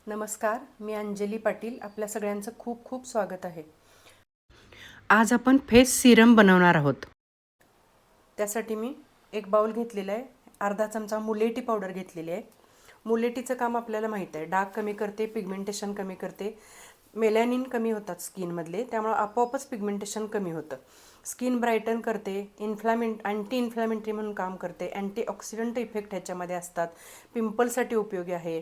नमस्कार, मी अंजली पाटील. आपल्या सगळ्यांचं खूप खूप स्वागत आहे. आज आपण फेस सिरम बनवणार आहोत. त्यासाठी मी एक बाउल घेतलेला आहे. अर्धा चमचा मुलेटी पावडर घेतलेली आहे. मुलेटीचं काम आपल्याला माहीत आहे, डाग कमी करते, पिगमेंटेशन कमी करते, मेलॅनिन कमी होतात स्किनमधले, त्यामुळे आपोआपच पिगमेंटेशन कमी होतं. स्किन ब्राईटन करते, अँटी इन्फ्लॅमेटरी म्हणून काम करते, अँटीऑक्सिडंट इफेक्ट ह्याच्यामध्ये असतात, पिंपलसाठी उपयोगी आहे.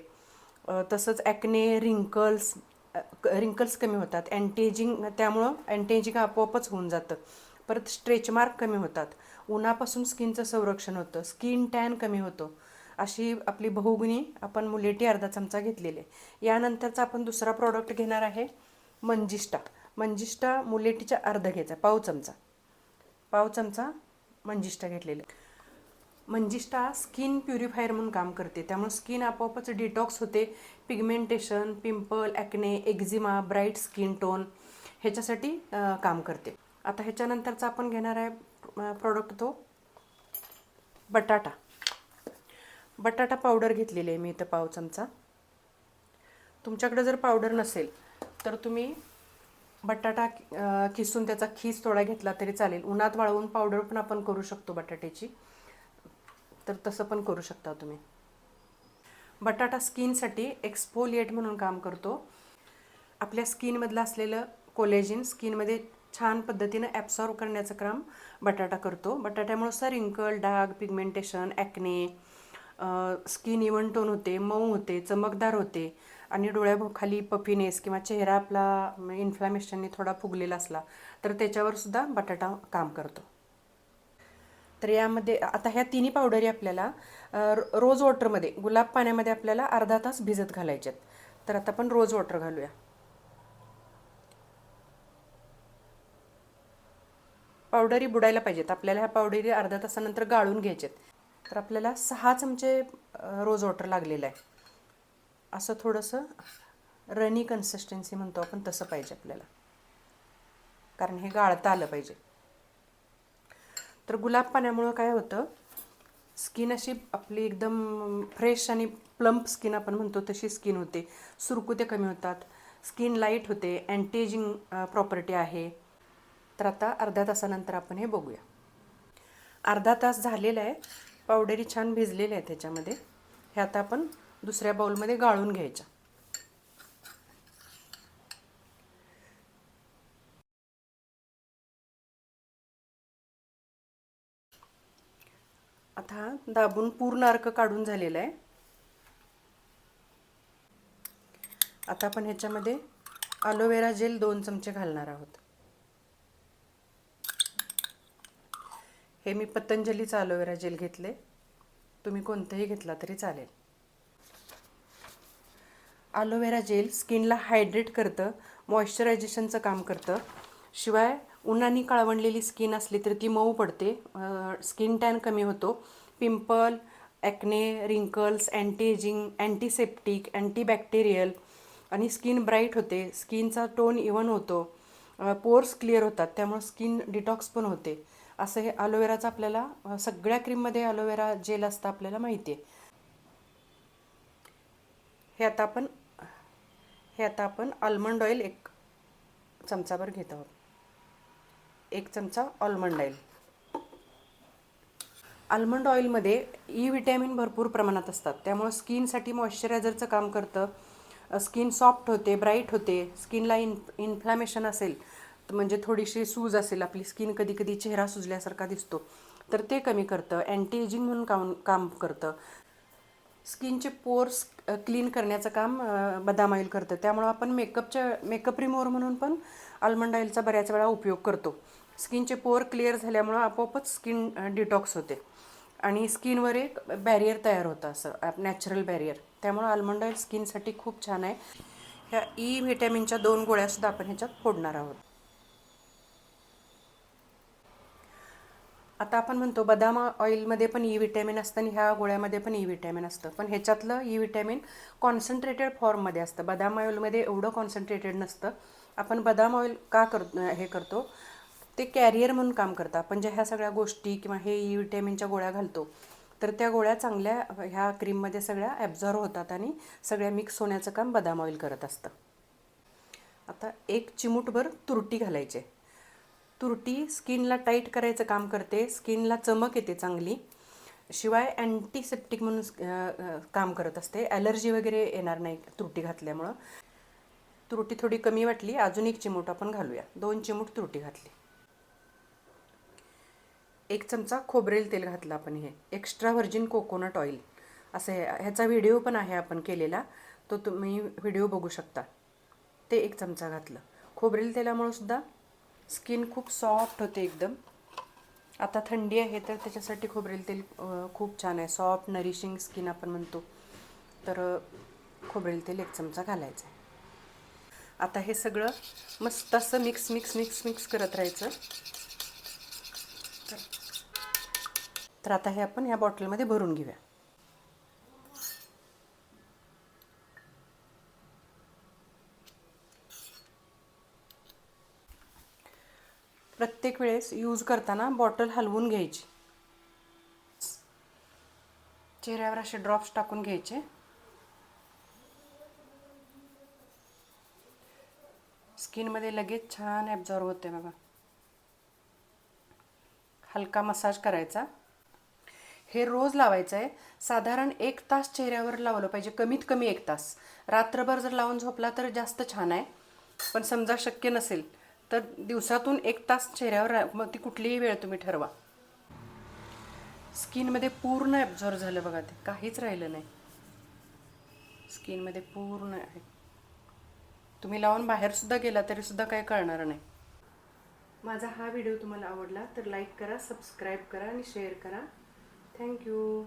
तसंच ॲक्ने, रिंकल्स कमी होतात, अँटीएजिंग, त्यामुळं अँटीएजिंग आपोआपच होऊन जातं. परत स्ट्रेच मार्क कमी होतात, उन्हापासून स्किनचं संरक्षण होतं, स्किन टॅन कमी होतो. अशी आपली बहुगुणी आपण मुलेटी अर्धा चमचा घेतलेली आहे. यानंतरचा आपण दुसरा प्रॉडक्ट घेणार आहे मंजिष्टा. मंजिष्टा मुलेटीच्या अर्धा घ्यायचा, पाव चमचा मंजिष्टा घेतलेला. मंजिष्टा स्किन प्युरिफायर म्हणून काम करते, त्यामुळे स्किन आपोआपच डिटॉक्स होते. Pigmentation, pimple, acne, eczema, bright skin tone ह्याच्यासाठी काम करते. आता ह्याच्यानंतरचा आपण घेणार आहे प्रॉडक्ट तो बटाटा पावडर घेतलेली आहे मी इथं पाव चमचा. तुमच्याकडे जर पावडर नसेल तर तुम्ही बटाटा किसून त्याचा खीस थोडा घेतला तरी चालेल. उन्हात वाळवून पावडर पण आपण करू शकतो बटाट्याची, तर तसं पण करू शकता तुम्ही. बटाटा स्किनसाठी एक्सफोलिएट म्हणून काम करतो. आपल्या स्किनमधलं असलेलं कोलेजिन स्किनमध्ये छान पद्धतीनं ॲब्सॉर्ब करण्याचं काम बटाटा करतो. बटाट्यामुळे रिंकल, डाग, pigmentation, acne, skin even tone होते, मऊ होते, चमकदार होते आणि डोळ्याखाली पफिनेस किंवा चेहरा आपला इन्फ्लॅमेशनने थोडा फुगलेला असला तर त्याच्यावर सुद्धा बटाटा काम करतो. तर यामध्ये आता ह्या तिन्ही पावडरी आपल्याला रोज वॉटरमध्ये, गुलाब पाण्यामध्ये आपल्याला अर्धा तास भिजत घालायच्यात. तर आता आपण रोज वॉटर घालूया. पावडरी बुडायला पाहिजेत आपल्याला. ह्या पावडरी अर्धा तासानंतर गाळून घ्यायच्यात. तर आपल्याला 6 चमचे रोज वॉटर लागलेलं आहे. असं थोडंसं रनी कन्सिस्टन्सी म्हणतो आपण, तसं पाहिजे आपल्याला, कारण हे गाळता आलं पाहिजे. तर गुलाब पाण्यामुळं काय होतं, स्किन अशी आपली एकदम फ्रेश आणि प्लम्प स्किन आपण म्हणतो तशी स्किन होते. सुरकुत्या कमी होतात, स्किन लाईट होते, अँटीएजिंग प्रॉपर्टी आहे. तर आता अर्ध्या तासानंतर आपण हे बघूया. अर्धा तास झालेला आहे, पावडरी छान भिजलेल्या आहेत त्याच्यामध्ये. हे आता आपण दुसऱ्या बाउलमध्ये गाळून घ्यायच्या. आता दाबून पूर्ण अर्क काढून झालेला आहे. आता आपण ह्याच्यामध्ये अलोवेरा जेल 2 चमचे घालणार आहोत. हे मी पतंजलीचा अलोवेरा जेल घेतले, तुम्ही कोणतंही घेतला तरी चालेल. अलोवेरा जेल स्किनला हायड्रेट करतं, मॉइश्चरायझेशनचं काम करतं. शिवाय उन्हाने काळवंडलेली स्किन असली तर ती मऊ पडते, स्किन टॅन कमी होतो, pimple, acne, wrinkles, antiageing, antiseptic, antibacterial आणि स्किन ब्राईट होते, स्किनचा टोन इव्हन होतो, पोर्स क्लिअर होतात, त्यामुळे स्किन डिटॉक्स पण होते. असं हे अलोवेराचं आपल्याला सगळ्या क्रीममध्ये अलोवेरा जेल असतं आपल्याला माहिती आहे. हे आता आपण हे आता आपण आल्मंड ऑइल 1 चमचाभर घेत आहोत. 1 चमचा आल्मंड ऑइल. आल्मंड ऑइलमध्ये विटॅमिन भरपूर प्रमाणात असतात, त्यामुळं स्किनसाठी मॉइश्चरायझरचं काम करतं. स्किन सॉफ्ट होते, ब्राईट होते. स्किनला इन्फ्लॅमेशन असेल तर म्हणजे थोडीशी सूज असेल, आपली स्किन कधी कधी चेहरा सुजल्यासारखा दिसतो, तर ते कमी करतं. अँटी एजिंग म्हणून काम करतं. स्किनचे पोर्स क्लीन करण्याचं काम बदाम ऑइल करतं. त्यामुळं आपण मेकअप रिमूव्हर म्हणून पण आल्मंड ऑइलचा बऱ्याच वेळा उपयोग करतो. स्किनचे पोर क्लिअर झाल्यामुळं आपोआपच स्किन डिटॉक्स होते आणि स्किनवर एक बॅरियर तयार होतं, असं नॅचरल बॅरियर. त्यामुळं आल्मंड ऑइल स्किनसाठी खूप छान आहे. ह्या व्हिटॅमिनच्या 2 गोळ्यासुद्धा आपण ह्याच्यात फोडणार आहोत. आता आपण म्हणतो बदाम ऑइलमध्ये पण विटॅमिन असतं आणि ह्या गोळ्यामध्ये पण विटॅमिन असतं, पण ह्याच्यातलं विटॅमिन कॉन्सन्ट्रेटेड फॉर्ममध्ये असतं. बदाम ऑइलमध्ये एवढं कॉन्सन्ट्रेटेड नसतं. आपण बदाम ऑइल का करतो, ते कॅरियर म्हणून काम करतं. आपण ज्या ह्या सगळ्या गोष्टी किंवा हे विटॅमिनच्या गोळ्या घालतो तर त्या गोळ्या चांगल्या ह्या क्रीममध्ये सगळ्या ॲब्झॉर्व होतात आणि सगळ्या मिक्स होण्याचं काम बदाम ऑइल करत असतं. आता 1 चिमूटभर तुरटी घालायचे. तुरटी स्किनला टाईट करायचं काम करते, स्किनला चमक येते चांगली. शिवाय अँटीसेप्टिक म्हणून काम करत असते. ॲलर्जी वगैरे येणार नाही तुरटी घातल्यामुळं. तुरटी थोडी कमी वाटली, अजून 1 चिमूट आपण घालूया. 2 चिमूट तुरटी घातली. 1 चमचा खोबरेल तेल घातलं आपण. हे एक्स्ट्रा व्हर्जिन कोकोनट ऑइल असं ह्याचा व्हिडिओ पण आहे आपण केलेला, तो तुम्ही व्हिडिओ बघू शकता. ते 1 चमचा घातलं. खोबरेल तेलामुळे सुद्धा स्किन खूप सॉफ्ट होते एकदम. आता थंडी आहे तर त्याच्यासाठी खोबरेल तेल खूप छान आहे. सॉफ्ट नरिशिंग स्किन आपण म्हणतो, तर खोबरेल तेल 1 चमचा घालायचं आहे. आता हे सगळं मस्त असं मिक्स करत राहायचं. तर आता हे आपण ह्या बॉटलमध्ये भरून घेऊया. प्रत्येक वेळेस यूज करताना बॉटल हलवून घ्यायची. चेहऱ्यावर असे ड्रॉप्स टाकून घ्यायचे. स्किनमध्ये लगेच छान ॲब्झॉर्व होते बघा. हलका मसाज करायचा. हे रोज लावायचं आहे. साधारण 1 तास चेहऱ्यावर लावलं पाहिजे, कमीत कमी 1 तास. रात्रभर जर लावून झोपला तर जास्त छान आहे, पण समजा शक्य नसेल तर दिवसातून 1 तास चेहऱ्यावर, मग ती कुठलीही वेळ तुम्ही ठरवा. स्किनमध्ये पूर्ण ॲब्झॉर्व झालं बघा, ते काहीच राहिलं नाही. स्किनमध्ये पूर्ण आहे. तुम्ही लावून बाहेरसुद्धा गेला तरीसुद्धा काही कळणार नाही. माझा हा व्हिडिओ तुम्हाला आवडला तर लाईक करा, सबस्क्राईब करा आणि शेअर करा. थँक्यू.